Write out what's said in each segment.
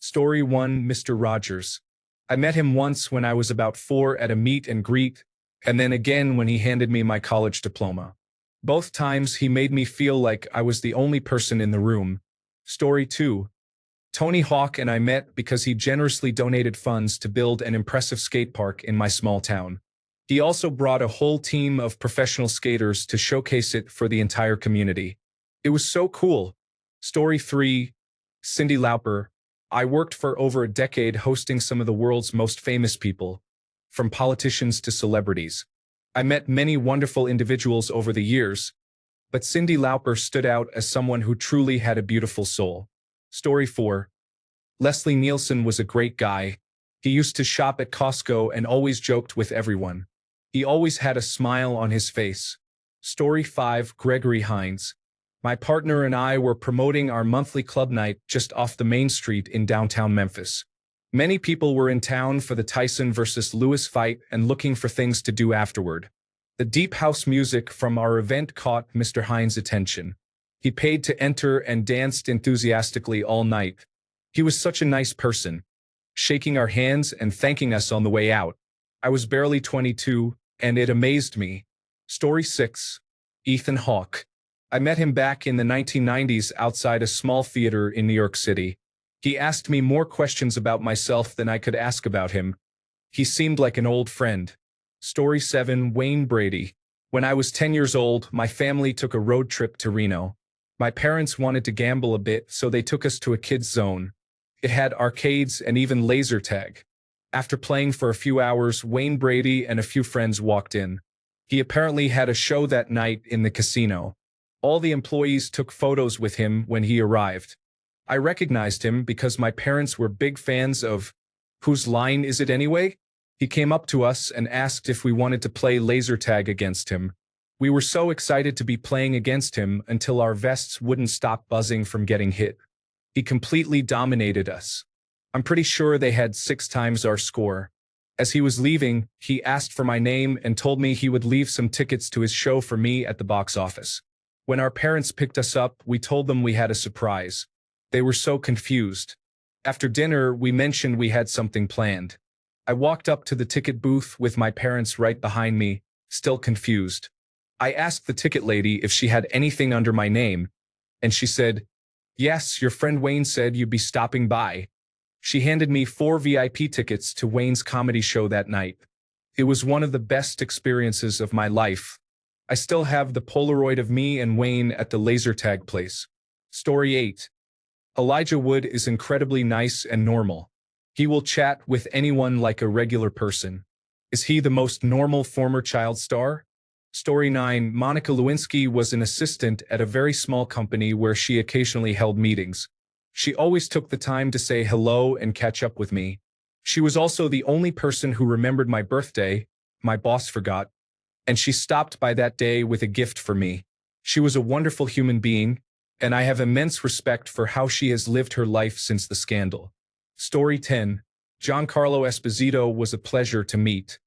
Story 1, Mr. Rogers. I met him once when I was about 4 at a meet and greet, and then again when he handed me my college diploma. Both times he made me feel like I was the only person in the room. Story 2. Tony Hawk and I met because he generously donated funds to build an impressive skate park in my small town. He also brought a whole team of professional skaters to showcase it for the entire community. It was so cool. Story 3. Cyndi Lauper. I worked for over a decade hosting some of the world's most famous people, from politicians to celebrities. I met many wonderful individuals over the years, but Cyndi Lauper stood out as someone who truly had a beautiful soul. Story 4. Leslie Nielsen was a great guy. He used to shop at Costco and always joked with everyone. He always had a smile on his face. Story 5. Gregory Hines. My partner and I were promoting our monthly club night just off the main street in downtown Memphis. Many people were in town for the Tyson versus Lewis fight and looking for things to do afterward. The deep house music from our event caught Mr. Hines' attention. He paid to enter and danced enthusiastically all night. He was such a nice person, shaking our hands and thanking us on the way out. I was barely 22, and it amazed me. Story 6. Ethan Hawke. I met him back in the 1990s outside a small theater in New York City. He asked me more questions about myself than I could ask about him. He seemed like an old friend. Story 7. Wayne Brady. When I was 10 years old, my family took a road trip to Reno. My parents wanted to gamble a bit, so they took us to a kids' zone. It had arcades and even laser tag. After playing for a few hours, Wayne Brady and a few friends walked in. He apparently had a show that night in the casino. All the employees took photos with him when he arrived. I recognized him because my parents were big fans of Whose Line Is It Anyway? He came up to us and asked if we wanted to play laser tag against him. We were so excited to be playing against him until our vests wouldn't stop buzzing from getting hit. He completely dominated us. I'm pretty sure they had 6 times our score. As he was leaving, he asked for my name and told me he would leave some tickets to his show for me at the box office. When our parents picked us up, we told them we had a surprise. They were so confused. After dinner, we mentioned we had something planned. I walked up to the ticket booth with my parents right behind me, still confused. I asked the ticket lady if she had anything under my name, and she said, "Yes, your friend Wayne said you'd be stopping by." She handed me 4 VIP tickets to Wayne's comedy show that night. It was one of the best experiences of my life. I still have the Polaroid of me and Wayne at the laser tag place. Story 8. Elijah Wood is incredibly nice and normal. He will chat with anyone like a regular person. Is he the most normal former child star? Story 9. Monica Lewinsky was an assistant at a very small company where she occasionally held meetings. She always took the time to say hello and catch up with me. She was also the only person who remembered my birthday. My boss forgot, and she stopped by that day with a gift for me. She was a wonderful human being, and I have immense respect for how she has lived her life since the scandal. Story 10. Giancarlo Esposito was a pleasure to meet.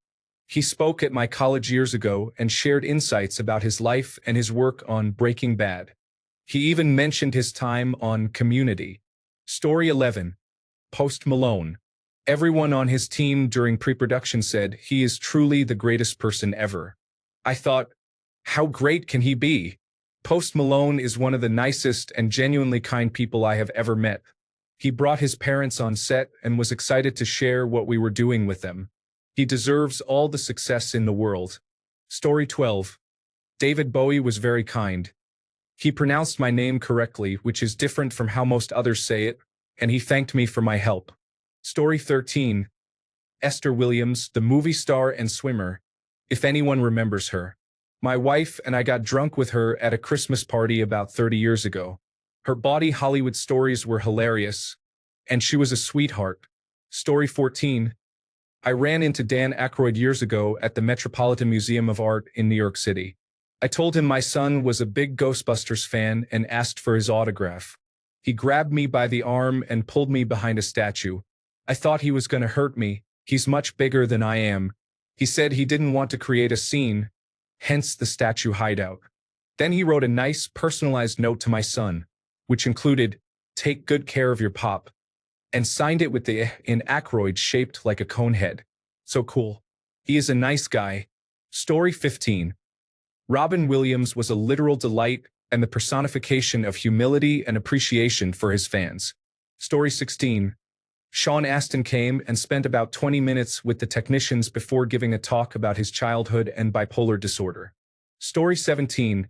He spoke at my college years ago and shared insights about his life and his work on Breaking Bad. He even mentioned his time on Community. Story 11. Post Malone. Everyone on his team during pre-production said he is truly the greatest person ever. I thought, how great can he be? Post Malone is one of the nicest and genuinely kind people I have ever met. He brought his parents on set and was excited to share what we were doing with them. He deserves all the success in the world. Story 12. David Bowie was very kind. He pronounced my name correctly, which is different from how most others say it, and he thanked me for my help. Story 13. Esther Williams, the movie star and swimmer, if anyone remembers her. My wife and I got drunk with her at a Christmas party about 30 years ago. Her body Hollywood stories were hilarious, and she was a sweetheart. Story 14. I ran into Dan Aykroyd years ago at the Metropolitan Museum of Art in New York City. I told him my son was a big Ghostbusters fan and asked for his autograph. He grabbed me by the arm and pulled me behind a statue. I thought he was going to hurt me. He's much bigger than I am. He said he didn't want to create a scene, hence the statue hideout. Then he wrote a nice, personalized note to my son, which included, "Take good care of your pop." and signed it with the in Ackroyd shaped like a cone head. So cool. He is a nice guy. Story 15. Robin Williams was a literal delight and the personification of humility and appreciation for his fans. Story 16. Sean Astin came and spent about 20 minutes with the technicians before giving a talk about his childhood and bipolar disorder. Story 17.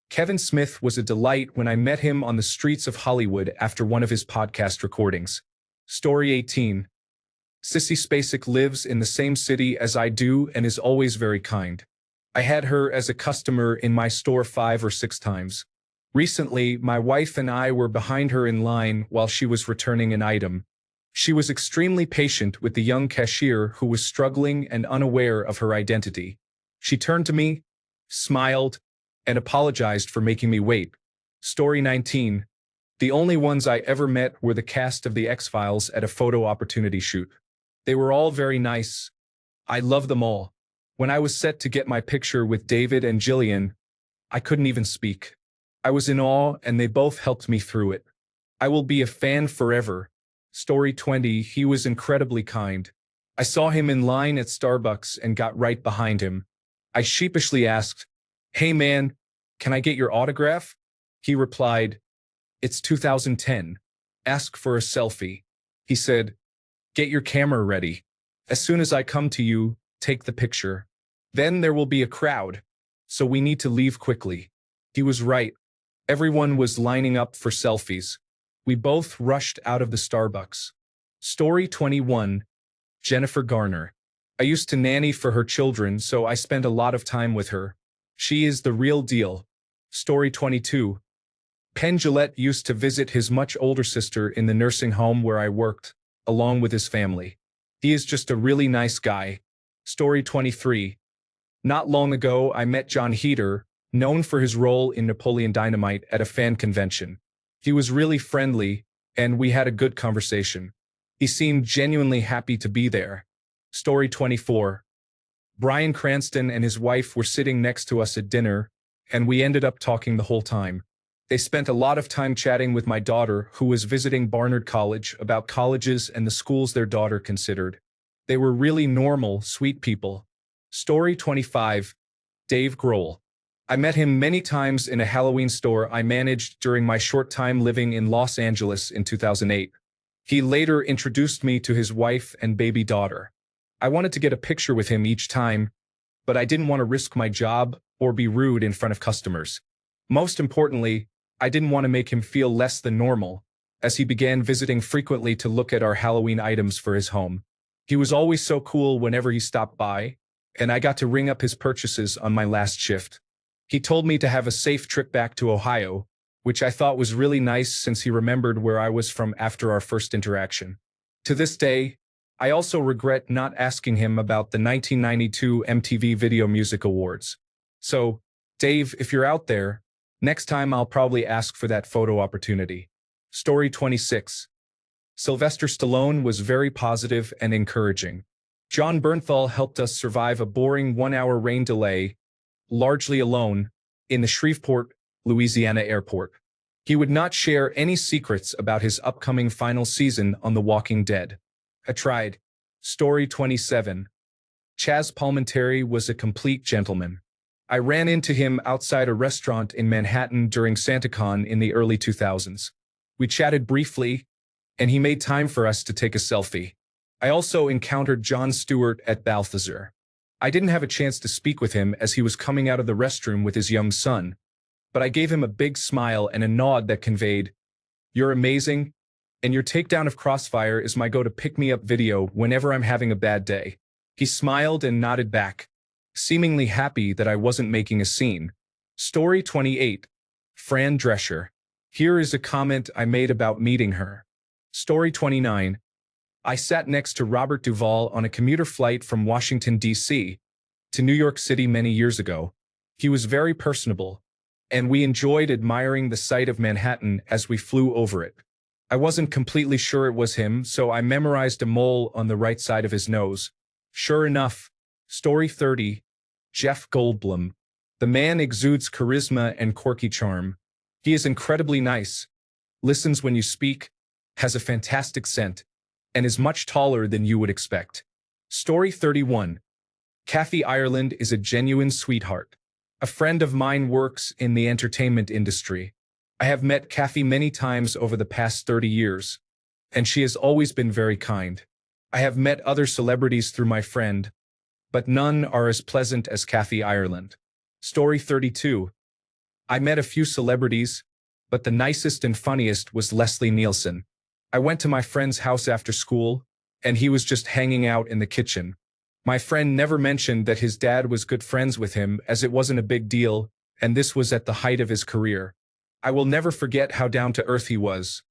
Kevin Smith was a delight when I met him on the streets of Hollywood after one of his podcast recordings. Story 18. Sissy Spacek lives in the same city as I do and is always very kind. I had her as a customer in my store 5 or 6 times. Recently, my wife and I were behind her in line while she was returning an item. She was extremely patient with the young cashier who was struggling and unaware of her identity. She turned to me, smiled, and apologized for making me wait. Story 19. The only ones I ever met were the cast of The X-Files at a photo opportunity shoot. They were all very nice. I love them all. When I was set to get my picture with David and Jillian, I couldn't even speak. I was in awe and they both helped me through it. I will be a fan forever. Story 20. He was incredibly kind. I saw him in line at Starbucks and got right behind him. I sheepishly asked, "Hey man, can I get your autograph?" He replied, "It's 2010. Ask for a selfie." He said, "Get your camera ready. As soon as I come to you, take the picture. Then there will be a crowd, so we need to leave quickly." He was right. Everyone was lining up for selfies. We both rushed out of the Starbucks. Story 21. Jennifer Garner. I used to nanny for her children, so I spent a lot of time with her. She is the real deal. Story 22. Penn Jillette used to visit his much older sister in the nursing home where I worked, along with his family. He is just a really nice guy. Story 23. Not long ago, I met John Heder, known for his role in Napoleon Dynamite, at a fan convention. He was really friendly, and we had a good conversation. He seemed genuinely happy to be there. Story 24. Bryan Cranston and his wife were sitting next to us at dinner, and we ended up talking the whole time. They spent a lot of time chatting with my daughter, who was visiting Barnard College, about colleges and the schools their daughter considered. They were really normal, sweet people. Story 25. Dave Grohl. I met him many times in a Halloween store I managed during my short time living in Los Angeles in 2008. He later introduced me to his wife and baby daughter. I wanted to get a picture with him each time, but I didn't want to risk my job or be rude in front of customers. Most importantly, I didn't want to make him feel less than normal, as he began visiting frequently to look at our Halloween items for his home. He was always so cool whenever he stopped by, and I got to ring up his purchases on my last shift. He told me to have a safe trip back to Ohio, which I thought was really nice since he remembered where I was from after our first interaction. To this day, I also regret not asking him about the 1992 MTV Video Music Awards. So, Dave, if you're out there, next time I'll probably ask for that photo opportunity. Story 26. Sylvester Stallone was very positive and encouraging. John Bernthal helped us survive a boring 1-hour rain delay, largely alone, in the Shreveport, Louisiana airport. He would not share any secrets about his upcoming final season on The Walking Dead. I tried. Story 27. Chaz Palminteri was a complete gentleman. I ran into him outside a restaurant in Manhattan during SantaCon in the early 2000s. We chatted briefly, and he made time for us to take a selfie. I also encountered Jon Stewart at Balthazar. I didn't have a chance to speak with him as he was coming out of the restroom with his young son, but I gave him a big smile and a nod that conveyed, "You're amazing, and your takedown of Crossfire is my go-to pick-me-up video whenever I'm having a bad day." He smiled and nodded back, seemingly happy that I wasn't making a scene. Story 28. Fran Drescher. Here is a comment I made about meeting her. Story 29. I sat next to Robert Duvall on a commuter flight from Washington, D.C. to New York City many years ago. He was very personable, and we enjoyed admiring the sight of Manhattan as we flew over it. I wasn't completely sure it was him, so I memorized a mole on the right side of his nose. Sure enough. Story 30. Jeff Goldblum. The man exudes charisma and quirky charm. He is incredibly nice, listens when you speak, has a fantastic scent, and is much taller than you would expect. Story 31. Kathy Ireland is a genuine sweetheart. A friend of mine works in the entertainment industry. I have met Kathy many times over the past 30 years, and she has always been very kind. I have met other celebrities through my friend, but none are as pleasant as Kathy Ireland. Story 32. I met a few celebrities, but the nicest and funniest was Leslie Nielsen. I went to my friend's house after school, and he was just hanging out in the kitchen. My friend never mentioned that his dad was good friends with him, as it wasn't a big deal, and this was at the height of his career. I will never forget how down to earth he was.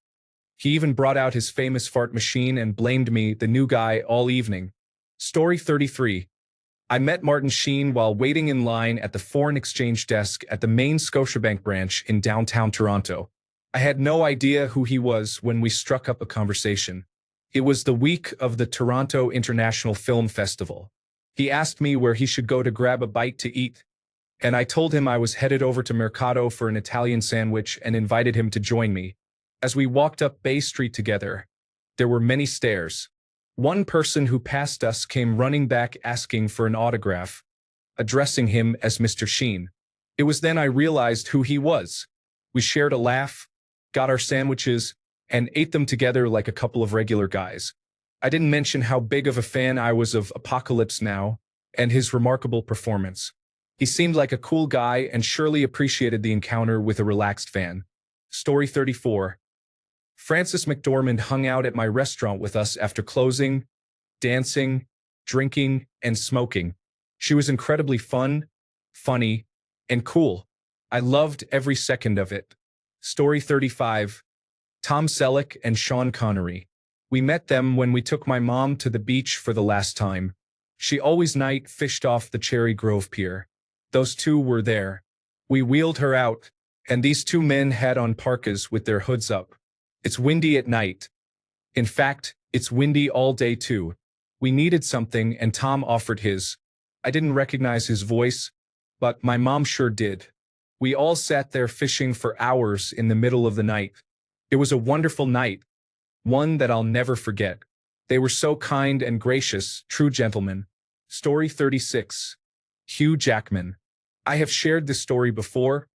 He even brought out his famous fart machine and blamed me, the new guy, all evening. Story 33. I met Martin Sheen while waiting in line at the foreign exchange desk at the main Scotiabank branch in downtown Toronto. I had no idea who he was when we struck up a conversation. It was the week of the Toronto International Film Festival. He asked me where he should go to grab a bite to eat, and I told him I was headed over to Mercado for an Italian sandwich and invited him to join me. As we walked up Bay Street together, there were many stares. One person who passed us came running back asking for an autograph, addressing him as Mr. Sheen. It was then I realized who he was. We shared a laugh, got our sandwiches, and ate them together like a couple of regular guys. I didn't mention how big of a fan I was of Apocalypse Now and his remarkable performance. He seemed like a cool guy and surely appreciated the encounter with a relaxed fan. Story 34. Frances McDormand hung out at my restaurant with us after closing, dancing, drinking, and smoking. She was incredibly fun, funny, and cool. I loved every second of it. Story 35. Tom Selleck and Sean Connery. We met them when we took my mom to the beach for the last time. She always night fished off the Cherry Grove Pier. Those two were there. We wheeled her out, and these two men had on parkas with their hoods up. It's windy at night. In fact, it's windy all day too. We needed something and Tom offered his. I didn't recognize his voice, but my mom sure did. We all sat there fishing for hours in the middle of the night. It was a wonderful night, one that I'll never forget. They were so kind and gracious, true gentlemen. Story 36. Hugh Jackman. I have shared this story before,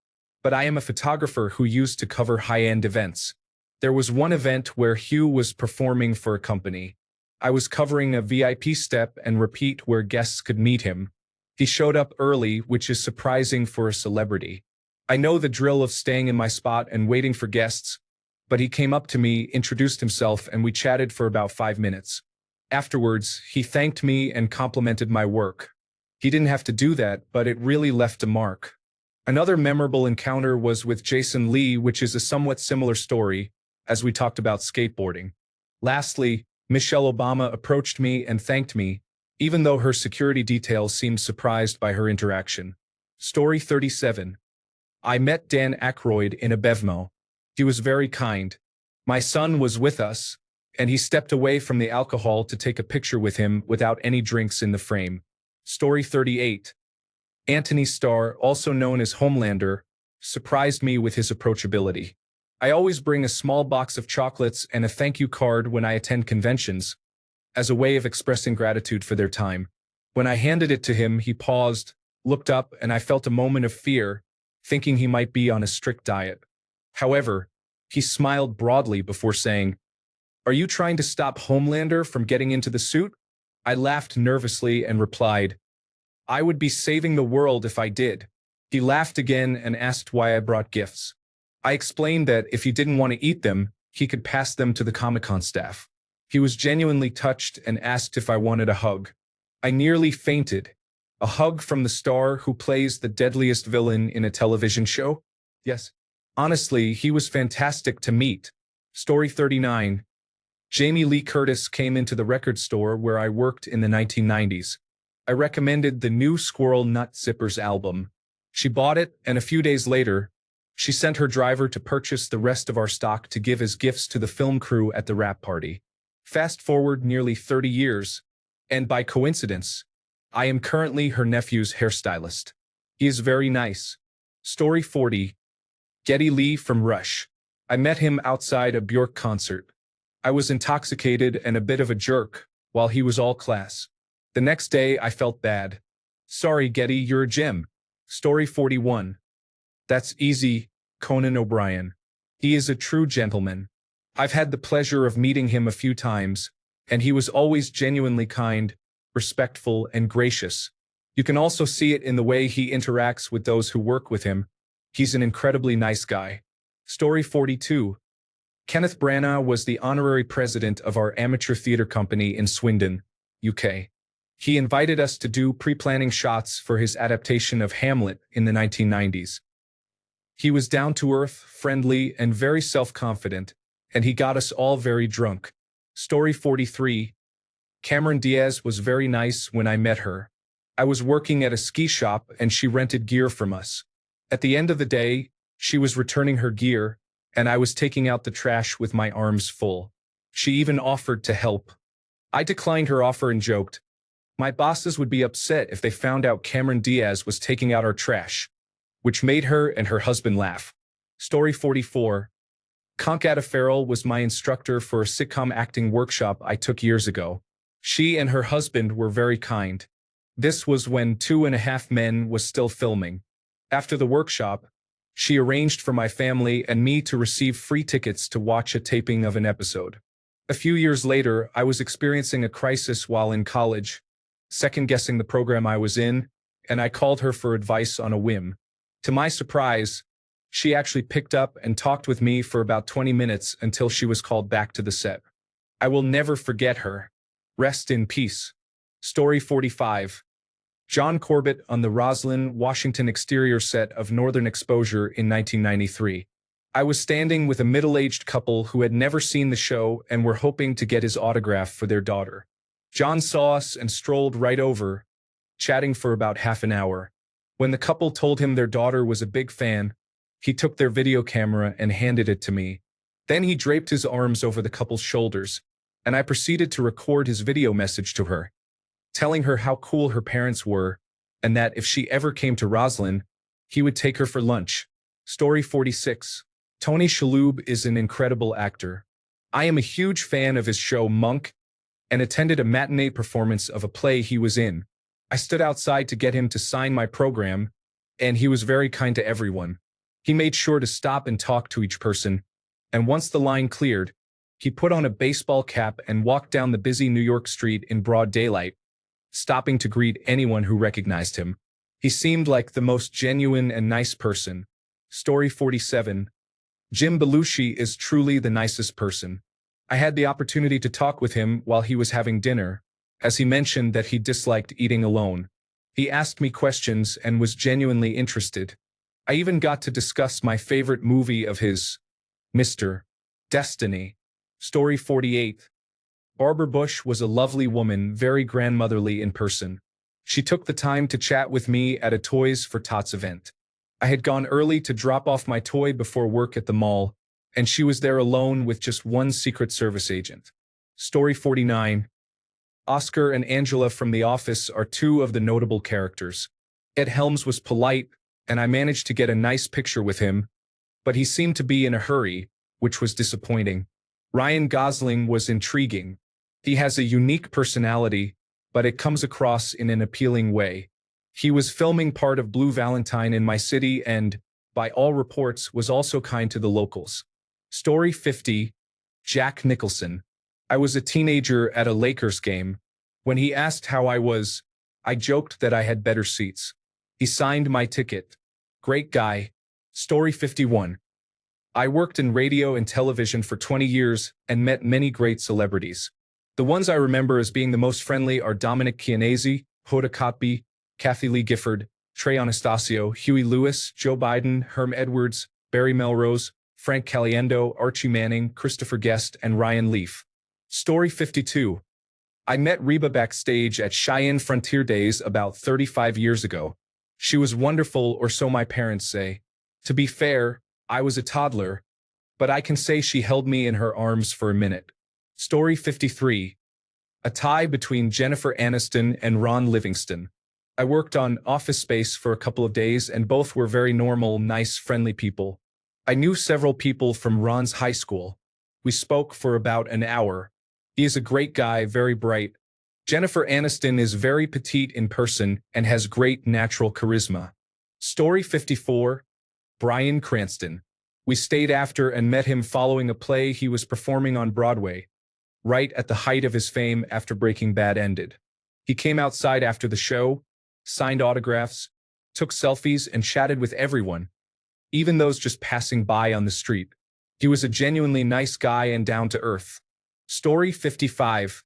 but I am a photographer who used to cover high-end events. There was one event where Hugh was performing for a company. I was covering a VIP step and repeat where guests could meet him. He showed up early, which is surprising for a celebrity. I know the drill of staying in my spot and waiting for guests, but he came up to me, introduced himself, and we chatted for about 5 minutes. Afterwards, he thanked me and complimented my work. He didn't have to do that, but it really left a mark. Another memorable encounter was with Jason Lee, which is a somewhat similar story, as we talked about skateboarding. Lastly, Michelle Obama approached me and thanked me, even though her security detail seemed surprised by her interaction. Story 37. I met Dan Aykroyd in a Bevmo. He was very kind. My son was with us, and he stepped away from the alcohol to take a picture with him without any drinks in the frame. Story 38. Anthony Starr, also known as Homelander, surprised me with his approachability. I always bring a small box of chocolates and a thank you card when I attend conventions, as a way of expressing gratitude for their time. When I handed it to him, he paused, looked up, and I felt a moment of fear, thinking he might be on a strict diet. However, he smiled broadly before saying, "Are you trying to stop Homelander from getting into the suit?" I laughed nervously and replied, "I would be saving the world if I did." He laughed again and asked why I brought gifts. I explained that if he didn't want to eat them, he could pass them to the Comic-Con staff. He was genuinely touched and asked if I wanted a hug. I nearly fainted. A hug from the star who plays the deadliest villain in a television show? Yes. Honestly, he was fantastic to meet. Story 39. Jamie Lee Curtis came into the record store where I worked in the 1990s. I recommended the new Squirrel Nut Zippers album. She bought it, and a few days later, she sent her driver to purchase the rest of our stock to give as gifts to the film crew at the wrap party. Fast forward nearly 30 years, and by coincidence, I am currently her nephew's hairstylist. He is very nice. Story 40. Geddy Lee from Rush. I met him outside a Björk concert. I was intoxicated and a bit of a jerk, while he was all class. The next day, I felt bad. Sorry, Getty, you're a gem. Story 41. That's easy, Conan O'Brien. He is a true gentleman. I've had the pleasure of meeting him a few times, and he was always genuinely kind, respectful, and gracious. You can also see it in the way he interacts with those who work with him. He's an incredibly nice guy. Story 42. Kenneth Branagh was the honorary president of our amateur theatre company in Swindon, UK. He invited us to do pre-planning shots for his adaptation of Hamlet in the 1990s. He was down-to-earth, friendly, and very self-confident, and he got us all very drunk. Story 43. Cameron Diaz was very nice when I met her. I was working at a ski shop and she rented gear from us. At the end of the day, she was returning her gear, and I was taking out the trash with my arms full. She even offered to help. I declined her offer and joked, my bosses would be upset if they found out Cameron Diaz was taking out our trash, which made her and her husband laugh. Story 44. Conchata Farrell was my instructor for a sitcom acting workshop I took years ago. She and her husband were very kind. This was when 2.5 Men was still filming. After the workshop, she arranged for my family and me to receive free tickets to watch a taping of an episode. A few years later, I was experiencing a crisis while in college, second-guessing the program I was in, and I called her for advice on a whim. To my surprise, she actually picked up and talked with me for about 20 minutes until she was called back to the set. I will never forget her. Rest in peace. Story 45. John Corbett on the Roslyn, Washington exterior set of Northern Exposure in 1993. I was standing with a middle-aged couple who had never seen the show and were hoping to get his autograph for their daughter. John saw us and strolled right over, chatting for about half an hour. When the couple told him their daughter was a big fan, he took their video camera and handed it to me. Then he draped his arms over the couple's shoulders, and I proceeded to record his video message to her, telling her how cool her parents were, and that if she ever came to Roslyn, he would take her for lunch. Story 46. Tony Shalhoub is an incredible actor. I am a huge fan of his show Monk, and attended a matinee performance of a play he was in. I stood outside to get him to sign my program, and he was very kind to everyone. He made sure to stop and talk to each person, and once the line cleared, he put on a baseball cap and walked down the busy New York street in broad daylight, stopping to greet anyone who recognized him. He seemed like the most genuine and nice person. Story 47. Jim Belushi is truly the nicest person. I had the opportunity to talk with him while he was having dinner, as he mentioned that he disliked eating alone. He asked me questions and was genuinely interested. I even got to discuss my favorite movie of his, Mr. Destiny. Story 48. Barbara Bush was a lovely woman, very grandmotherly in person. She took the time to chat with me at a Toys for Tots event. I had gone early to drop off my toy before work at the mall, and she was there alone with just one Secret Service agent. Story 49. Oscar and Angela from The Office are two of the notable characters. Ed Helms was polite, and I managed to get a nice picture with him, but he seemed to be in a hurry, which was disappointing. Ryan Gosling was intriguing. He has a unique personality, but it comes across in an appealing way. He was filming part of Blue Valentine in my city and, by all reports, was also kind to the locals. Story 50. Jack Nicholson. I was a teenager at a Lakers game. When he asked how I was, I joked that I had better seats. He signed my ticket. Great guy. Story 51. I worked in radio and television for 20 years and met many great celebrities. The ones I remember as being the most friendly are Dominic Chianese, Hoda Kotb, Kathy Lee Gifford, Trey Anastasio, Huey Lewis, Joe Biden, Herm Edwards, Barry Melrose, Frank Caliendo, Archie Manning, Christopher Guest, and Ryan Leaf. Story 52. I met Reba backstage at Cheyenne Frontier Days about 35 years ago. She was wonderful, or so my parents say. To be fair, I was a toddler, but I can say she held me in her arms for a minute. Story 53. A tie between Jennifer Aniston and Ron Livingston. I worked on Office Space for a couple of days and both were very normal, nice, friendly people. I knew several people from Ron's high school. We spoke for about an hour. He is a great guy, very bright. Jennifer Aniston is very petite in person and has great natural charisma. Story 54. Bryan Cranston. We stayed after and met him following a play he was performing on Broadway, right at the height of his fame after Breaking Bad ended. He came outside after the show, signed autographs, took selfies, and chatted with everyone, even those just passing by on the street. He was a genuinely nice guy and down to earth. Story 55.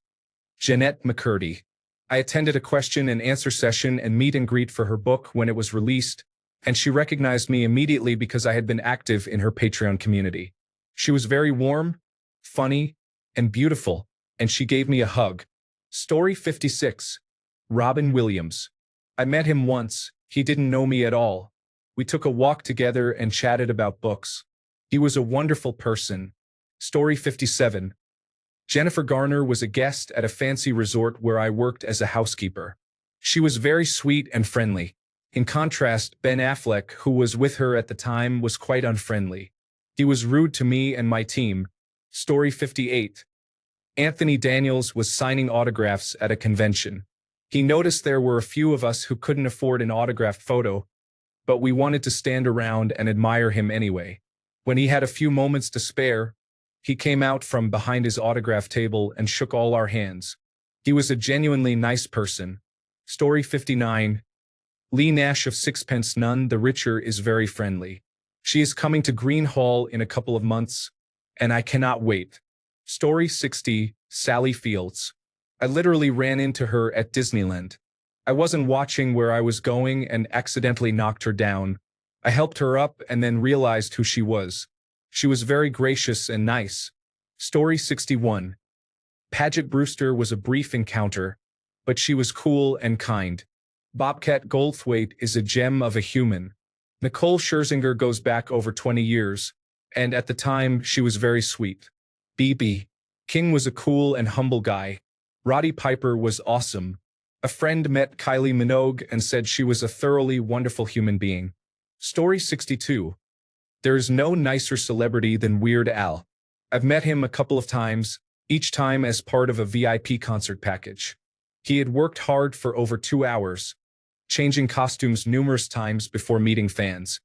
Jeanette McCurdy. I attended a question and answer session and meet and greet for her book when it was released, and she recognized me immediately because I had been active in her Patreon community. She was very warm, funny, and beautiful, and she gave me a hug. Story 56. Robin Williams. I met him once. He didn't know me at all. We took a walk together and chatted about books. He was a wonderful person. Story 57. Jennifer Garner was a guest at a fancy resort where I worked as a housekeeper. She was very sweet and friendly. In contrast, Ben Affleck, who was with her at the time, was quite unfriendly. He was rude to me and my team. Story 58. Anthony Daniels was signing autographs at a convention. He noticed there were a few of us who couldn't afford an autographed photo, but we wanted to stand around and admire him anyway. When he had a few moments to spare, he came out from behind his autograph table and shook all our hands. He was a genuinely nice person. Story 59. Lee Nash of Sixpence None the Richer is very friendly. She is coming to Green Hall in a couple of months, and I cannot wait. Story 60. Sally Fields. I literally ran into her at Disneyland. I wasn't watching where I was going and accidentally knocked her down. I helped her up and then realized who she was. She was very gracious and nice. Story 61. Paget Brewster was a brief encounter, but she was cool and kind. Bobcat Goldthwait is a gem of a human. Nicole Scherzinger goes back over 20 years, and at the time she was very sweet. B.B. King was a cool and humble guy. Roddy Piper was awesome. A friend met Kylie Minogue and said she was a thoroughly wonderful human being. Story 62. There is no nicer celebrity than Weird Al. I've met him a couple of times, each time as part of a VIP concert package. He had worked hard for over 2 hours, changing costumes numerous times before meeting fans.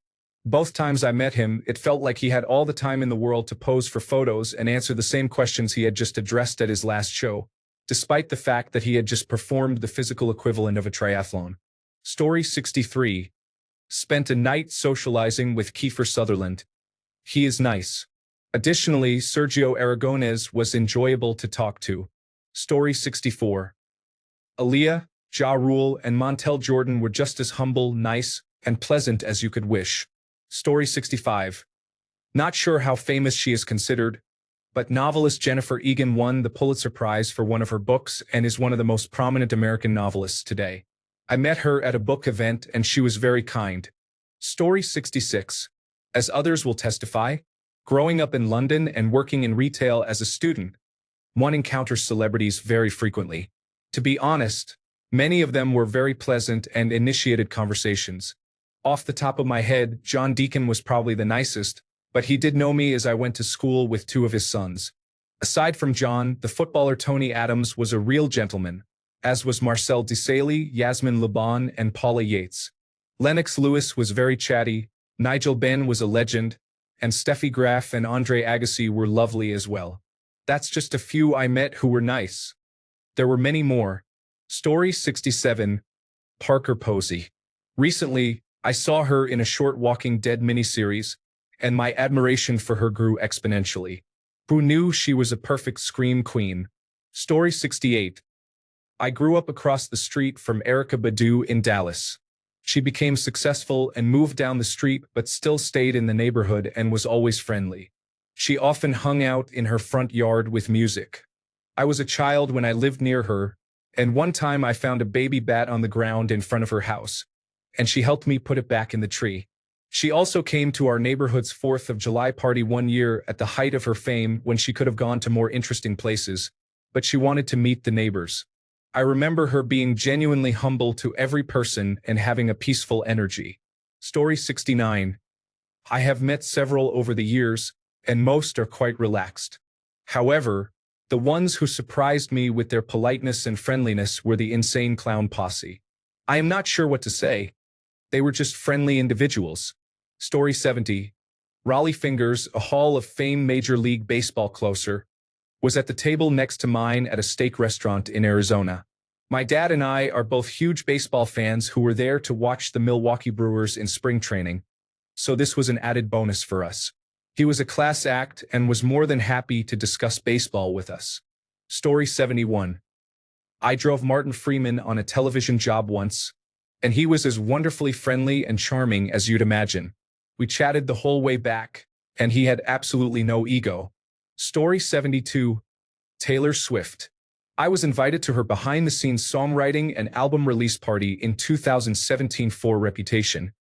Both times I met him, it felt like he had all the time in the world to pose for photos and answer the same questions he had just addressed at his last show, despite the fact that he had just performed the physical equivalent of a triathlon. Story 63. Spent a night socializing with Kiefer Sutherland. He is nice. Additionally, Sergio Aragonés was enjoyable to talk to. Story 64. Aaliyah, Ja Rule, and Montel Jordan were just as humble, nice, and pleasant as you could wish. Story 65. Not sure how famous she is considered, but novelist Jennifer Egan won the Pulitzer Prize for one of her books and is one of the most prominent American novelists today. I met her at a book event and she was very kind. Story 66. As others will testify, growing up in London and working in retail as a student, one encounters celebrities very frequently. To be honest, many of them were very pleasant and initiated conversations. Off the top of my head, John Deacon was probably the nicest, but he did know me as I went to school with 2 of his sons. Aside from John, the footballer Tony Adams was a real gentleman, as was Marcel Desailly, Yasmin Laban, and Paula Yates. Lennox Lewis was very chatty, Nigel Benn was a legend, and Steffi Graf and Andre Agassi were lovely as well. That's just a few I met who were nice. There were many more. Story 67. Parker Posey. Recently, I saw her in a short Walking Dead miniseries, and my admiration for her grew exponentially. Who knew she was a perfect scream queen? Story 68. I grew up across the street from Erykah Badu in Dallas. She became successful and moved down the street but still stayed in the neighborhood and was always friendly. She often hung out in her front yard with music. I was a child when I lived near her, and one time I found a baby bat on the ground in front of her house, and she helped me put it back in the tree. She also came to our neighborhood's 4th of July party one year at the height of her fame when she could have gone to more interesting places, but she wanted to meet the neighbors. I remember her being genuinely humble to every person and having a peaceful energy. Story 69. I have met several over the years, and most are quite relaxed. However, the ones who surprised me with their politeness and friendliness were the insane clown posse. I am not sure what to say. They were just friendly individuals. Story 70. Raleigh Fingers, a Hall of Fame Major League Baseball closer, was at the table next to mine at a steak restaurant in Arizona. My dad and I are both huge baseball fans who were there to watch the Milwaukee Brewers in spring training, so this was an added bonus for us. He was a class act and was more than happy to discuss baseball with us. Story 71. I drove Martin Freeman on a television job once, and he was as wonderfully friendly and charming as you'd imagine. We chatted the whole way back, and he had absolutely no ego. Story 72. Taylor Swift. I was invited to her behind-the-scenes songwriting and album release party in 2017 for Reputation,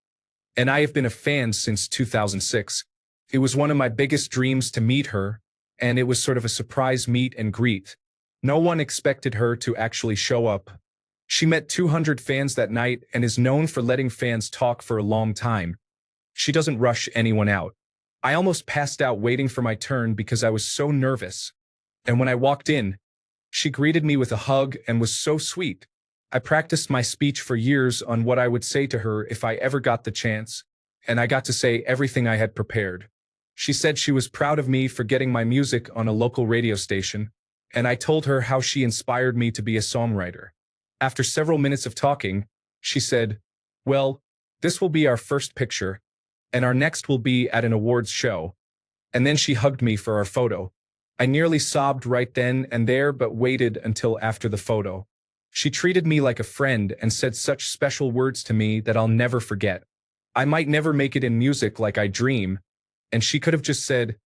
and I have been a fan since 2006. It was one of my biggest dreams to meet her, and it was sort of a surprise meet and greet. No one expected her to actually show up. She met 200 fans that night and is known for letting fans talk for a long time. She doesn't rush anyone out. I almost passed out waiting for my turn because I was so nervous. And when I walked in, she greeted me with a hug and was so sweet. I practiced my speech for years on what I would say to her if I ever got the chance, and I got to say everything I had prepared. She said she was proud of me for getting my music on a local radio station, and I told her how she inspired me to be a songwriter. After several minutes of talking, she said, "Well, this will be our first picture, and our next will be at an awards show." And then she hugged me for our photo. I nearly sobbed right then and there but waited until after the photo. She treated me like a friend and said such special words to me that I'll never forget. I might never make it in music like I dream, and she could have just said,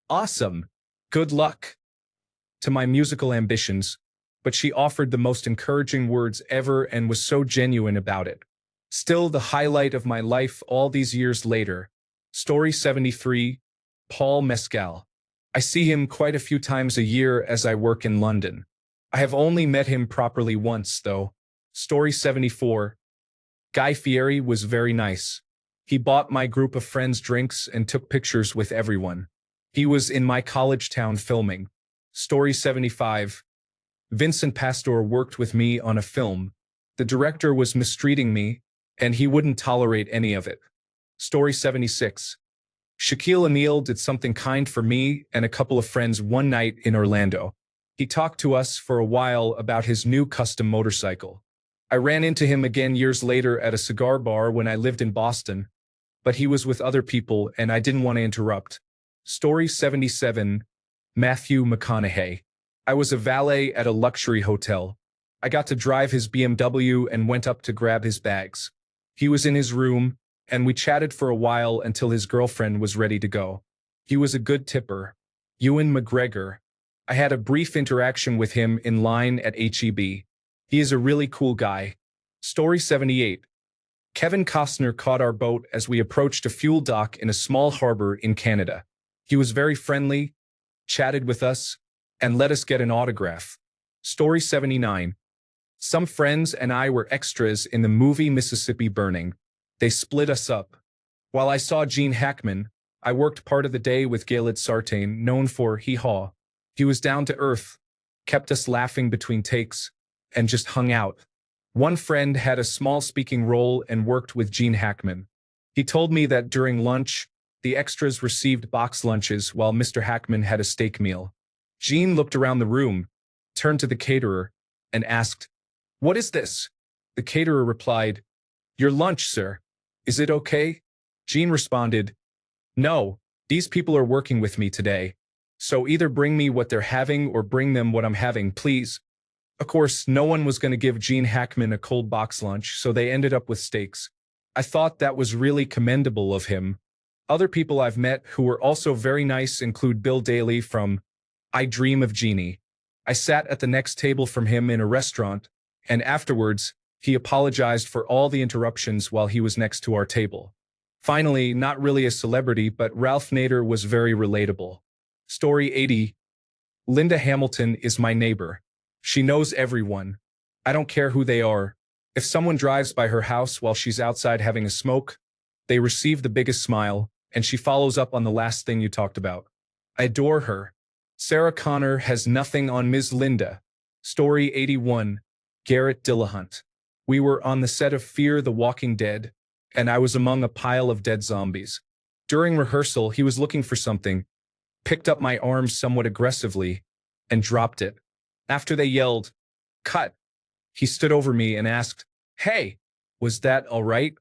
"Awesome, good luck," to my musical ambitions, but she offered the most encouraging words ever and was so genuine about it. Still the highlight of my life all these years later. Story 73. Paul Mescal. I see him quite a few times a year as I work in London. I have only met him properly once, though. Story 74. Guy Fieri was very nice. He bought my group of friends drinks and took pictures with everyone. He was in my college town filming. Story 75. Vincent Pastore worked with me on a film. The director was mistreating me, and he wouldn't tolerate any of it. Story 76. Shaquille O'Neal did something kind for me and a couple of friends one night in Orlando. He talked to us for a while about his new custom motorcycle. I ran into him again years later at a cigar bar when I lived in Boston, but he was with other people and I didn't want to interrupt. Story 77. Matthew McConaughey. I was a valet at a luxury hotel. I got to drive his BMW and went up to grab his bags. He was in his room, and we chatted for a while until his girlfriend was ready to go. He was a good tipper. Ewan McGregor. I had a brief interaction with him in line at H-E-B. He is a really cool guy. Story 78. Kevin Costner caught our boat as we approached a fuel dock in a small harbor in Canada. He was very friendly, chatted with us, and let us get an autograph. Story 79. Some friends and I were extras in the movie Mississippi Burning. They split us up. While I saw Gene Hackman, I worked part of the day with Gaelid Sartain, known for Hee Haw. He was down to earth, kept us laughing between takes, and just hung out. One friend had a small speaking role and worked with Gene Hackman. He told me that during lunch, the extras received box lunches while Mr. Hackman had a steak meal. Gene looked around the room, turned to the caterer, and asked, "What is this?" The caterer replied, "Your lunch, sir. Is it okay?" Gene responded, "No, these people are working with me today. So either bring me what they're having or bring them what I'm having, please." Of course, no one was going to give Gene Hackman a cold box lunch, so they ended up with steaks. I thought that was really commendable of him. Other people I've met who were also very nice include Bill Daly from I Dream of Jeannie. I sat at the next table from him in a restaurant, and afterwards, he apologized for all the interruptions while he was next to our table. Finally, not really a celebrity, but Ralph Nader was very relatable. Story 80. Linda Hamilton is my neighbor. She knows everyone. I don't care who they are. If someone drives by her house while she's outside having a smoke, they receive the biggest smile, and she follows up on the last thing you talked about. I adore her. Sarah Connor has nothing on Ms. Linda. Story 81. Garrett Dillahunt. We were on the set of Fear the Walking Dead, and I was among a pile of dead zombies. During rehearsal, he was looking for something, picked up my arm somewhat aggressively, and dropped it. After they yelled, "Cut!" he stood over me and asked, "Hey, was that all right?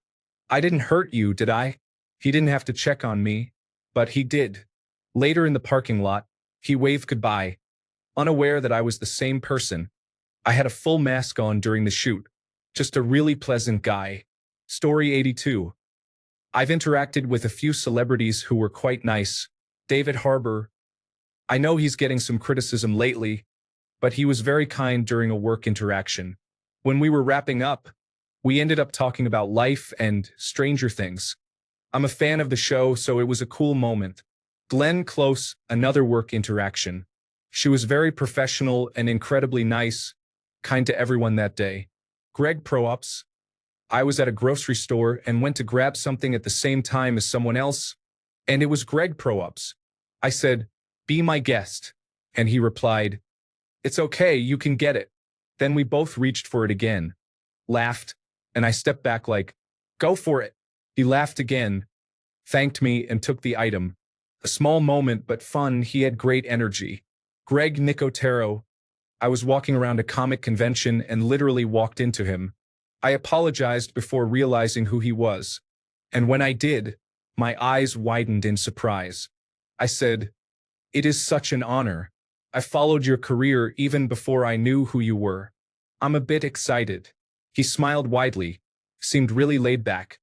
I didn't hurt you, did I?" He didn't have to check on me, but he did. Later in the parking lot, he waved goodbye, unaware that I was the same person. I had a full mask on during the shoot. Just a really pleasant guy. Story 82. I've interacted with a few celebrities who were quite nice. David Harbour. I know he's getting some criticism lately, but he was very kind during a work interaction. When we were wrapping up, we ended up talking about life and Stranger Things. I'm a fan of the show, so it was a cool moment. Glenn Close, another work interaction. She was very professional and incredibly nice, kind to everyone that day. Greg Proops. I was at a grocery store and went to grab something at the same time as someone else, and it was Greg Proops. I said, "Be my guest," and he replied, "It's okay, you can get it." Then we both reached for it again, laughed, and I stepped back like, "Go for it." He laughed again, thanked me, and took the item. A small moment, but fun. He had great energy. Greg Nicotero. I was walking around a comic convention and literally walked into him. I apologized before realizing who he was. And when I did, my eyes widened in surprise. I said, "It is such an honor. I followed your career even before I knew who you were. I'm a bit excited." He smiled widely, seemed really laid back,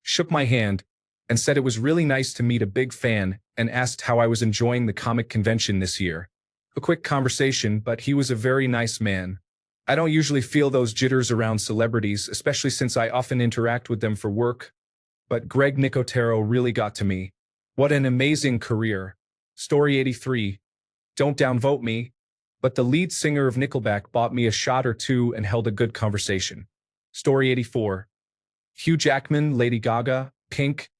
shook my hand, and said it was really nice to meet a big fan, and asked how I was enjoying the comic convention this year. A quick conversation, but he was a very nice man. I don't usually feel those jitters around celebrities, especially since I often interact with them for work. But Greg Nicotero really got to me. What an amazing career. Story 83. Don't downvote me, but the lead singer of Nickelback bought me a shot or two and held a good conversation. Story 84. Hugh Jackman, Lady Gaga, Pink,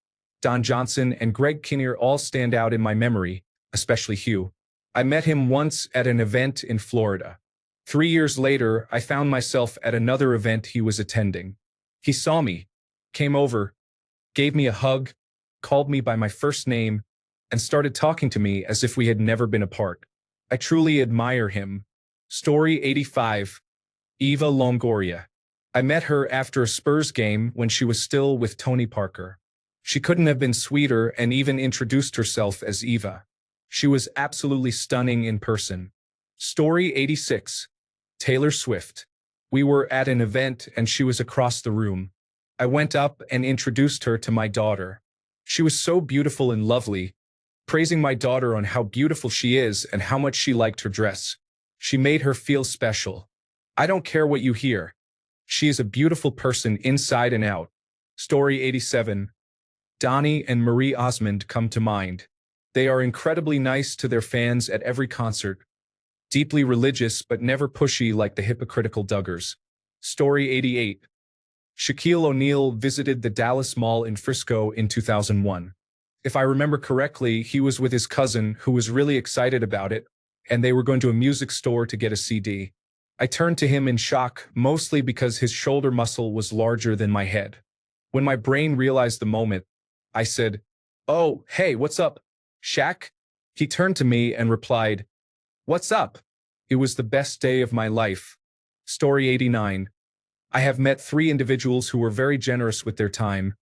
Don Johnson, and Greg Kinnear all stand out in my memory, especially Hugh. I met him once at an event in Florida. 3 years later, I found myself at another event he was attending. He saw me, came over, gave me a hug, called me by my first name, and started talking to me as if we had never been apart. I truly admire him. Story 85. Eva Longoria. I met her after a Spurs game when she was still with Tony Parker. She couldn't have been sweeter and even introduced herself as Eva. She was absolutely stunning in person. Story 86. Taylor Swift. We were at an event and she was across the room. I went up and introduced her to my daughter. She was so beautiful and lovely, praising my daughter on how beautiful she is and how much she liked her dress. She made her feel special. I don't care what you hear. She is a beautiful person inside and out. Story 87. Donnie and Marie Osmond come to mind. They are incredibly nice to their fans at every concert. Deeply religious but never pushy like the hypocritical Duggars. Story 88. Shaquille O'Neal visited the Dallas Mall in Frisco in 2001. If I remember correctly, he was with his cousin who was really excited about it, and they were going to a music store to get a CD. I turned to him in shock, mostly because his shoulder muscle was larger than my head. When my brain realized the moment, I said, "Oh, hey, what's up, Shaq?" He turned to me and replied, "What's up?" It was the best day of my life. Story 89. I have met 3 individuals who were very generous with their time.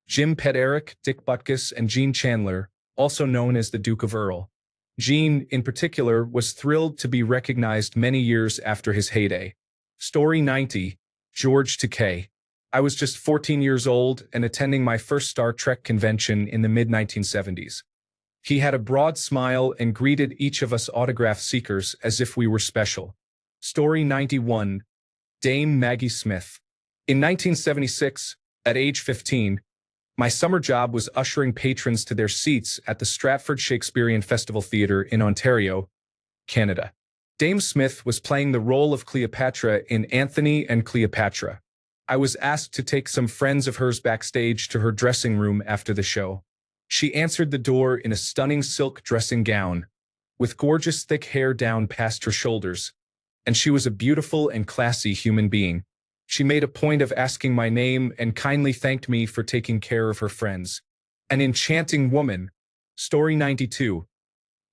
Jim Pederick, Dick Butkus, and Gene Chandler, also known as the Duke of Earl. Gene, in particular, was thrilled to be recognized many years after his heyday. Story 90. George Takei. I was just 14 years old and attending my first Star Trek convention in the mid-1970s. He had a broad smile and greeted each of us autograph seekers as if we were special. Story 91. Dame Maggie Smith. In 1976, at age 15, my summer job was ushering patrons to their seats at the Stratford Shakespearean Festival Theatre in Ontario, Canada. Dame Smith was playing the role of Cleopatra in Anthony and Cleopatra. I was asked to take some friends of hers backstage to her dressing room after the show. She answered the door in a stunning silk dressing gown, with gorgeous thick hair down past her shoulders, and she was a beautiful and classy human being. She made a point of asking my name and kindly thanked me for taking care of her friends. An enchanting woman. Story 92.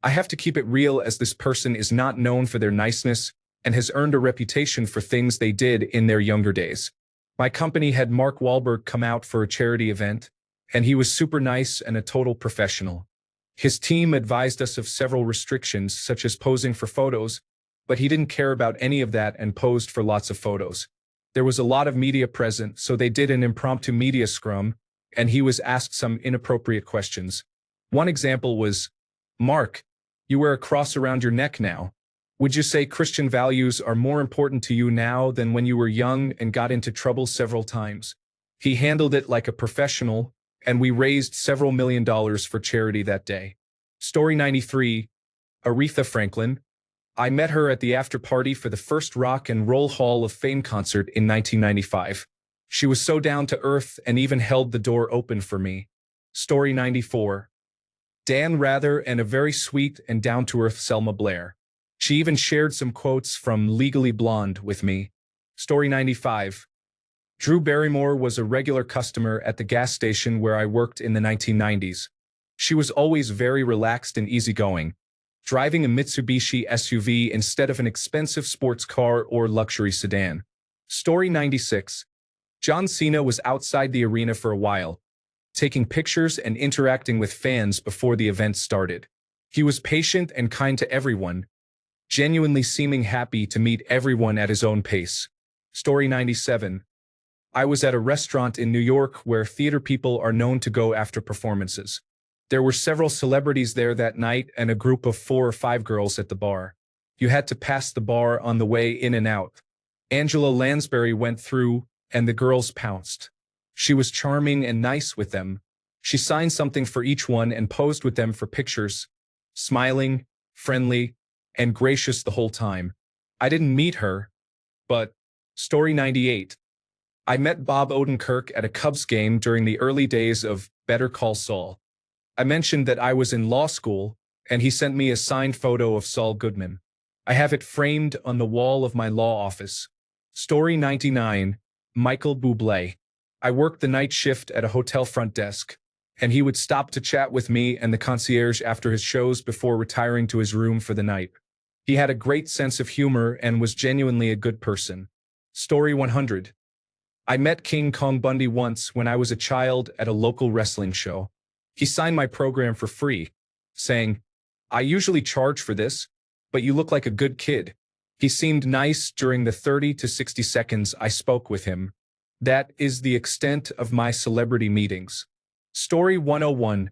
I have to keep it real as this person is not known for their niceness and has earned a reputation for things they did in their younger days. My company had Mark Wahlberg come out for a charity event, and he was super nice and a total professional. His team advised us of several restrictions, such as posing for photos, but he didn't care about any of that and posed for lots of photos. There was a lot of media present, so they did an impromptu media scrum, and he was asked some inappropriate questions. One example was, "Mark, you wear a cross around your neck now. Would you say Christian values are more important to you now than when you were young and got into trouble several times?" He handled it like a professional, and we raised several $1,000,000 for charity that day. Story 93. Aretha Franklin. I met her at the after-party for the first Rock and Roll Hall of Fame concert in 1995. She was so down to earth and even held the door open for me. Story 94. Dan Rather and a very sweet and down-to-earth Selma Blair. She even shared some quotes from Legally Blonde with me. Story 95. Drew Barrymore was a regular customer at the gas station where I worked in the 1990s. She was always very relaxed and easygoing, driving a Mitsubishi SUV instead of an expensive sports car or luxury sedan. Story 96. John Cena was outside the arena for a while, taking pictures and interacting with fans before the event started. He was patient and kind to everyone, genuinely seeming happy to meet everyone at his own pace. Story 97. I was at a restaurant in New York where theater people are known to go after performances. There were several celebrities there that night and a group of 4 or 5 girls at the bar. You had to pass the bar on the way in and out. Angela Lansbury went through, and the girls pounced. She was charming and nice with them. She signed something for each one and posed with them for pictures, smiling, friendly, and gracious the whole time. I didn't meet her, but... Story 98. I met Bob Odenkirk at a Cubs game during the early days of Better Call Saul. I mentioned that I was in law school, and he sent me a signed photo of Saul Goodman. I have it framed on the wall of my law office. Story 99. Michael Bublé. I worked the night shift at a hotel front desk, and he would stop to chat with me and the concierge after his shows before retiring to his room for the night. He had a great sense of humor and was genuinely a good person. Story 100. I met King Kong Bundy once when I was a child at a local wrestling show. He signed my program for free, saying, "I usually charge for this, but you look like a good kid." He seemed nice during the 30 to 60 seconds I spoke with him. That is the extent of my celebrity meetings. Story 101.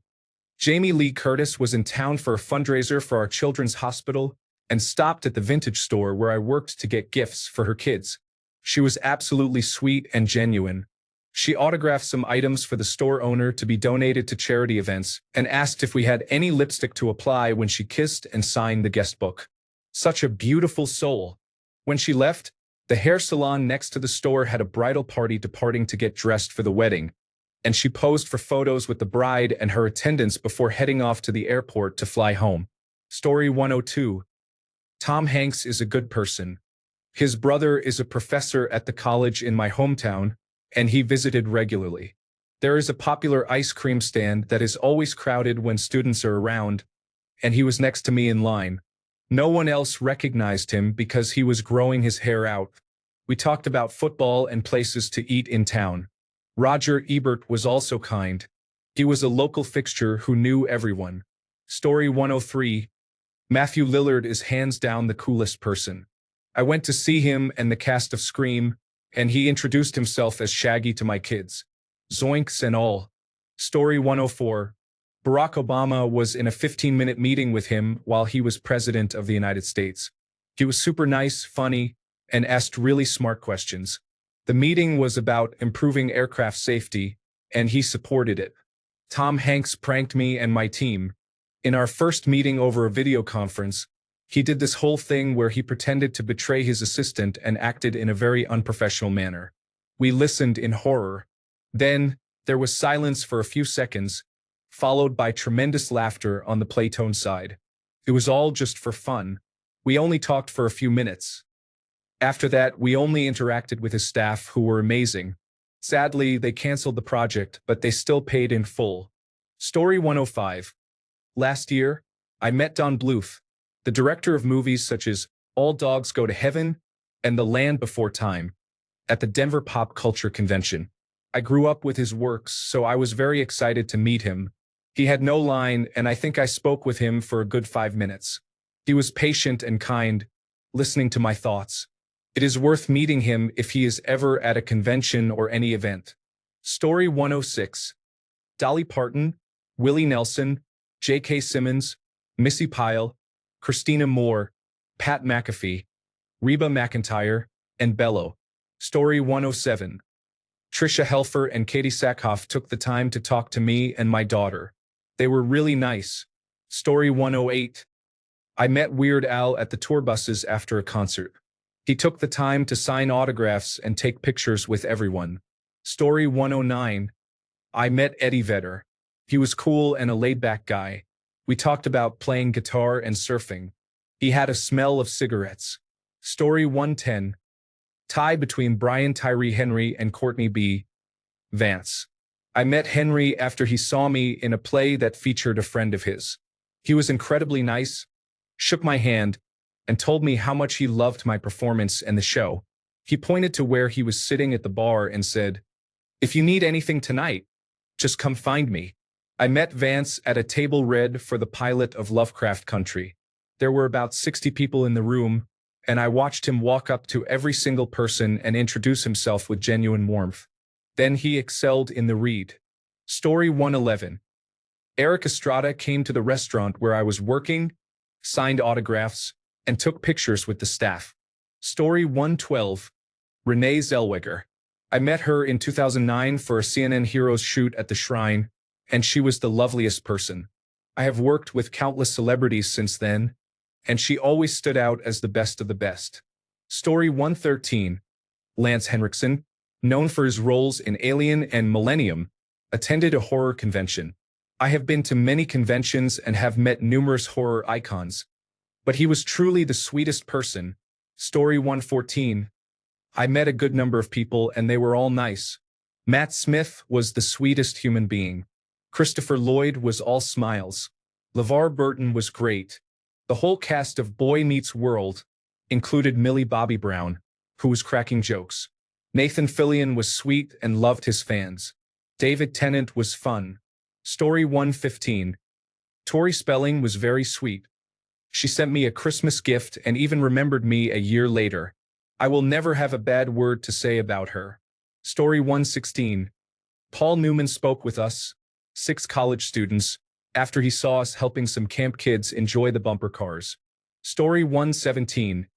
Jamie Lee Curtis was in town for a fundraiser for our children's hospital and stopped at the vintage store where I worked to get gifts for her kids. She was absolutely sweet and genuine. She autographed some items for the store owner to be donated to charity events and asked if we had any lipstick to apply when she kissed and signed the guest book. Such a beautiful soul. When she left, the hair salon next to the store had a bridal party departing to get dressed for the wedding, and she posed for photos with the bride and her attendants before heading off to the airport to fly home. Story 102. Tom Hanks is a good person. His brother is a professor at the college in my hometown, and he visited regularly. There is a popular ice cream stand that is always crowded when students are around, and he was next to me in line. No one else recognized him because he was growing his hair out. We talked about football and places to eat in town. Roger Ebert was also kind. He was a local fixture who knew everyone. Story 103. Matthew Lillard is hands down the coolest person. I went to see him and the cast of Scream, and he introduced himself as Shaggy to my kids. Zoinks and all. Story 104. Barack Obama was in a 15-minute meeting with him while he was president of the United States. He was super nice, funny, and asked really smart questions. The meeting was about improving aircraft safety, and he supported it. Tom Hanks pranked me and my team. In our first meeting over a video conference, he did this whole thing where he pretended to betray his assistant and acted in a very unprofessional manner. We listened in horror. Then, there was silence for a few seconds, followed by tremendous laughter on the Playtone side. It was all just for fun. We only talked for a few minutes. After that, we only interacted with his staff, who were amazing. Sadly, they canceled the project, but they still paid in full. Story 105. Last year, I met Don Bluth, the director of movies such as All Dogs Go to Heaven and The Land Before Time, at the Denver Pop Culture Convention. I grew up with his works, so I was very excited to meet him. He had no line, and I think I spoke with him for a good 5 minutes. He was patient and kind, listening to my thoughts. It is worth meeting him if he is ever at a convention or any event. Story 106. Dolly Parton, Willie Nelson, J.K. Simmons, Missy Pyle, Christina Moore, Pat McAfee, Reba McEntire, and Bello. Story 107. Trisha Helfer and Katie Sackhoff took the time to talk to me and my daughter. They were really nice. Story 108. I met Weird Al at the tour buses after a concert. He took the time to sign autographs and take pictures with everyone. Story 109. I met Eddie Vedder. He was cool and a laid-back guy. We talked about playing guitar and surfing. He had a smell of cigarettes. Story 110. Tie between Brian Tyree Henry and Courtney B. Vance. I met Henry after he saw me in a play that featured a friend of his. He was incredibly nice, shook my hand, and told me how much he loved my performance and the show. He pointed to where he was sitting at the bar and said, "If you need anything tonight, just come find me." I met Vance at a table read for the pilot of Lovecraft Country. There were about 60 people in the room, and I watched him walk up to every single person and introduce himself with genuine warmth. Then he excelled in the read. Story 111. Eric Estrada came to the restaurant where I was working, signed autographs, and took pictures with the staff. Story 112. Renee Zellweger. I met her in 2009 for a CNN Heroes shoot at the Shrine, and she was the loveliest person. I have worked with countless celebrities since then, and she always stood out as the best of the best. Story 113. Lance Henriksen, known for his roles in Alien and Millennium, attended a horror convention. I have been to many conventions and have met numerous horror icons, but he was truly the sweetest person. Story 114. I met a good number of people and they were all nice. Matt Smith was the sweetest human being. Christopher Lloyd was all smiles. LeVar Burton was great. The whole cast of Boy Meets World included Millie Bobby Brown, who was cracking jokes. Nathan Fillion was sweet and loved his fans. David Tennant was fun. Story 115. Tori Spelling was very sweet. She sent me a Christmas gift and even remembered me a year later. I will never have a bad word to say about her. Story 116. Paul Newman spoke with us, 6 college students, after he saw us helping some camp kids enjoy the bumper cars. Story 117.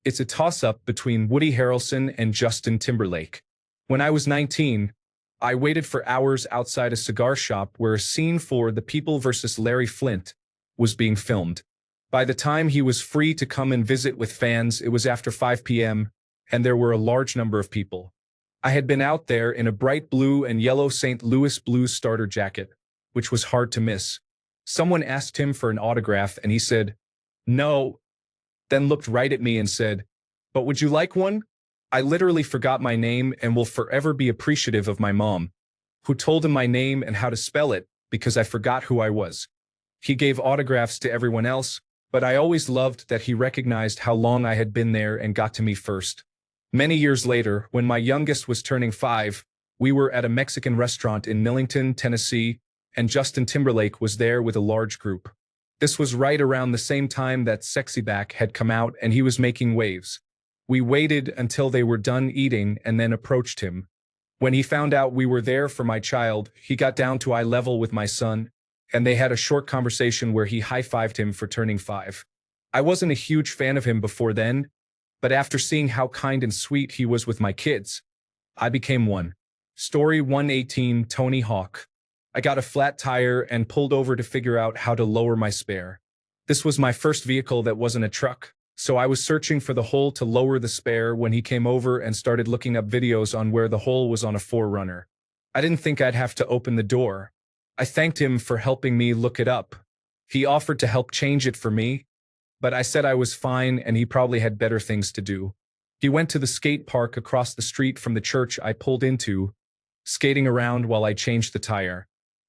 It's a toss-up between Woody Harrelson and Justin Timberlake. When I was 19, I waited for hours outside a cigar shop where a scene for The People vs. Larry Flynt was being filmed. By the time he was free to come and visit with fans, it was after 5 p.m., and there were a large number of people. I had been out there in a bright blue and yellow St. Louis Blues starter jacket, which was hard to miss. Someone asked him for an autograph, and he said, "No," then looked right at me and said, "But would you like one?" I literally forgot my name and will forever be appreciative of my mom, who told him my name and how to spell it because I forgot who I was. He gave autographs to everyone else, but I always loved that he recognized how long I had been there and got to me first. Many years later, when my youngest was turning 5, we were at a Mexican restaurant in Millington, Tennessee, and Justin Timberlake was there with a large group. This was right around the same time that Sexy Back had come out and he was making waves. We waited until they were done eating and then approached him. When he found out we were there for my child, he got down to eye level with my son, and they had a short conversation where he high-fived him for turning 5. I wasn't a huge fan of him before then, but after seeing how kind and sweet he was with my kids, I became one. Story 118. Tony Hawk. I got a flat tire and pulled over to figure out how to lower my spare. This was my first vehicle that wasn't a truck, so I was searching for the hole to lower the spare when he came over and started looking up videos on where the hole was on a 4Runner. I didn't think I'd have to open the door. I thanked him for helping me look it up. He offered to help change it for me, but I said I was fine and he probably had better things to do. He went to the skate park across the street from the church I pulled into, skating around while I changed the tire.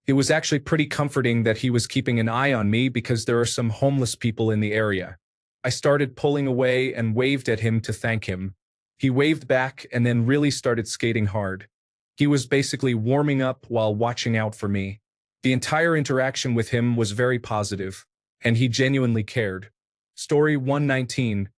It was actually pretty comforting that he was keeping an eye on me because there are some homeless people in the area. I started pulling away and waved at him to thank him. He waved back and then really started skating hard. He was basically warming up while watching out for me. The entire interaction with him was very positive, and he genuinely cared. Story 119,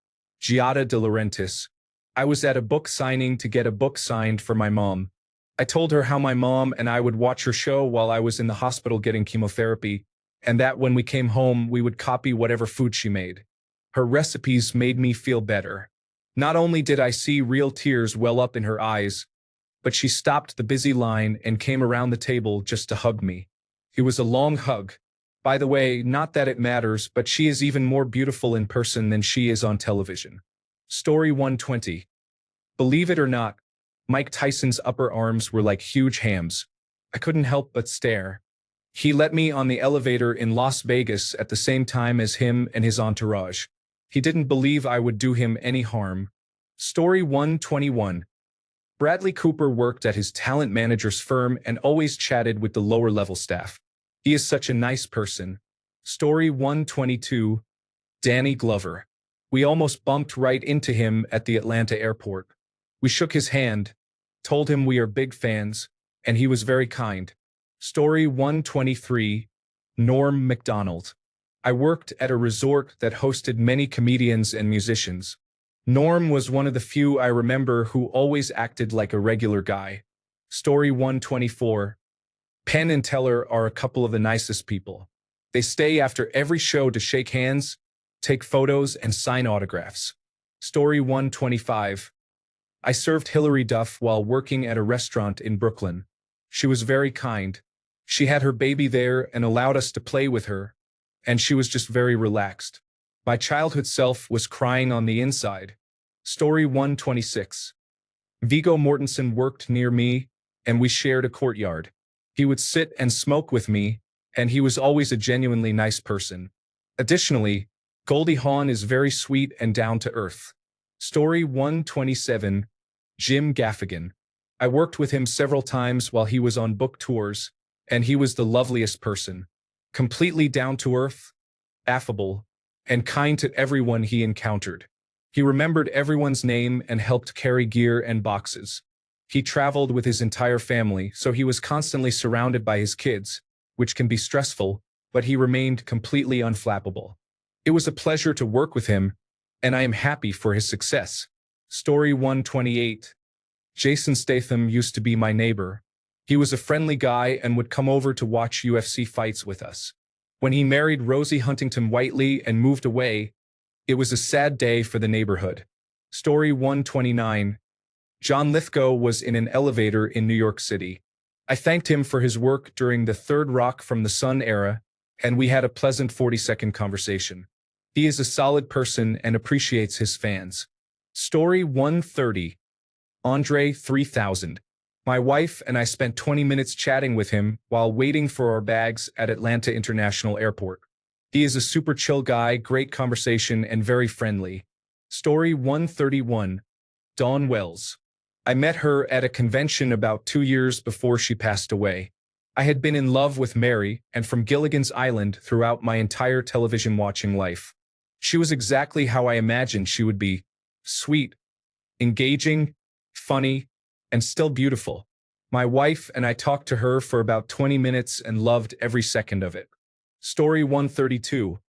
Giada De Laurentiis. I was at a book signing to get a book signed for my mom. I told her how my mom and I would watch her show while I was in the hospital getting chemotherapy, and that when we came home we would copy whatever food she made. Her recipes made me feel better. Not only did I see real tears well up in her eyes, but she stopped the busy line and came around the table just to hug me. It was a long hug. By the way, not that it matters, but she is even more beautiful in person than she is on television. Story 120. Believe it or not, Mike Tyson's upper arms were like huge hams. I couldn't help but stare. He let me on the elevator in Las Vegas at the same time as him and his entourage. He didn't believe I would do him any harm. Story 121. Bradley Cooper worked at his talent manager's firm and always chatted with the lower-level staff. He is such a nice person. Story 122. Danny Glover. We almost bumped right into him at the Atlanta airport. We shook his hand, told him we are big fans, and he was very kind. Story 123. Norm Macdonald. I worked at a resort that hosted many comedians and musicians. Norm was one of the few I remember who always acted like a regular guy. Story 124. Penn and Teller are a couple of the nicest people. They stay after every show to shake hands, take photos, and sign autographs. Story 125. I served Hilary Duff while working at a restaurant in Brooklyn. She was very kind. She had her baby there and allowed us to play with her, and she was just very relaxed. My childhood self was crying on the inside. Story 126. Viggo Mortensen worked near me, and we shared a courtyard. He would sit and smoke with me, and he was always a genuinely nice person. Additionally, Goldie Hawn is very sweet and down to earth. Story 127. Jim Gaffigan. I worked with him several times while he was on book tours, and he was the loveliest person. Completely down to earth, affable, and kind to everyone he encountered. He remembered everyone's name and helped carry gear and boxes. He traveled with his entire family, so he was constantly surrounded by his kids, which can be stressful, but he remained completely unflappable. It was a pleasure to work with him, and I am happy for his success. Story 128. Jason Statham used to be my neighbor. He was a friendly guy and would come over to watch UFC fights with us. When he married Rosie Huntington Whiteley and moved away, it was a sad day for the neighborhood. Story 129. John Lithgow was in an elevator in New York City. I thanked him for his work during the Third Rock from the Sun era, and we had a pleasant 40-second conversation. He is a solid person and appreciates his fans. Story 130. Andre 3000. My wife and I spent 20 minutes chatting with him while waiting for our bags at Atlanta International Airport. He is a super chill guy, great conversation, and very friendly. Story 131. Dawn Wells. I met her at a convention about 2 years before she passed away. I had been in love with Mary and from Gilligan's Island throughout my entire television watching life. She was exactly how I imagined she would be: sweet, engaging, funny, and still beautiful. My wife and I talked to her for about 20 minutes and loved every second of it. Story 132.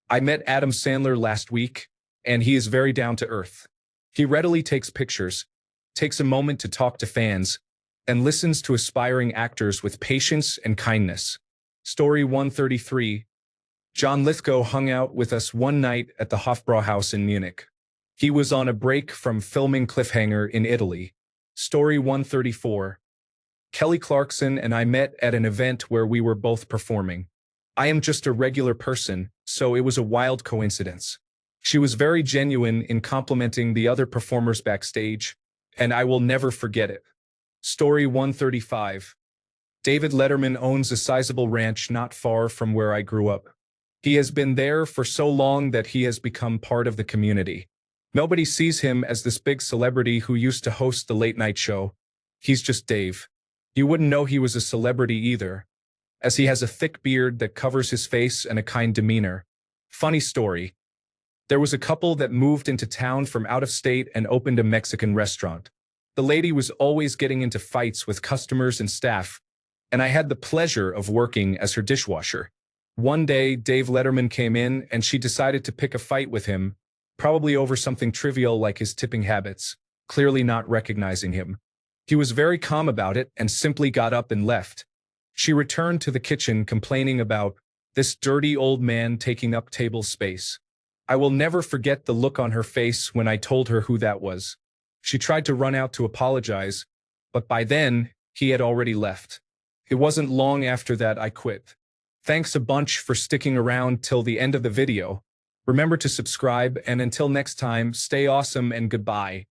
I met Adam Sandler last week, and he is very down to earth. He readily takes pictures, takes a moment to talk to fans, and listens to aspiring actors with patience and kindness. Story 133. John Lithgow hung out with us one night at the Hofbrauhaus in Munich. He was on a break from filming Cliffhanger in Italy. Story 134. Kelly Clarkson and I met at an event where we were both performing. I am just a regular person, so it was a wild coincidence. She was very genuine in complimenting the other performers backstage, and I will never forget it. Story 135. David Letterman owns a sizable ranch not far from where I grew up. He has been there for so long that he has become part of the community. Nobody sees him as this big celebrity who used to host the late-night show. He's just Dave. You wouldn't know he was a celebrity either, as he has a thick beard that covers his face and a kind demeanor. Funny story. There was a couple that moved into town from out of state and opened a Mexican restaurant. The lady was always getting into fights with customers and staff, and I had the pleasure of working as her dishwasher. One day, Dave Letterman came in and she decided to pick a fight with him, probably over something trivial like his tipping habits, clearly not recognizing him. He was very calm about it and simply got up and left. She returned to the kitchen complaining about this dirty old man taking up table space. I will never forget the look on her face when I told her who that was. She tried to run out to apologize, but by then, he had already left. It wasn't long after that I quit. Thanks a bunch for sticking around till the end of the video. Remember to subscribe, and until next time, stay awesome and goodbye.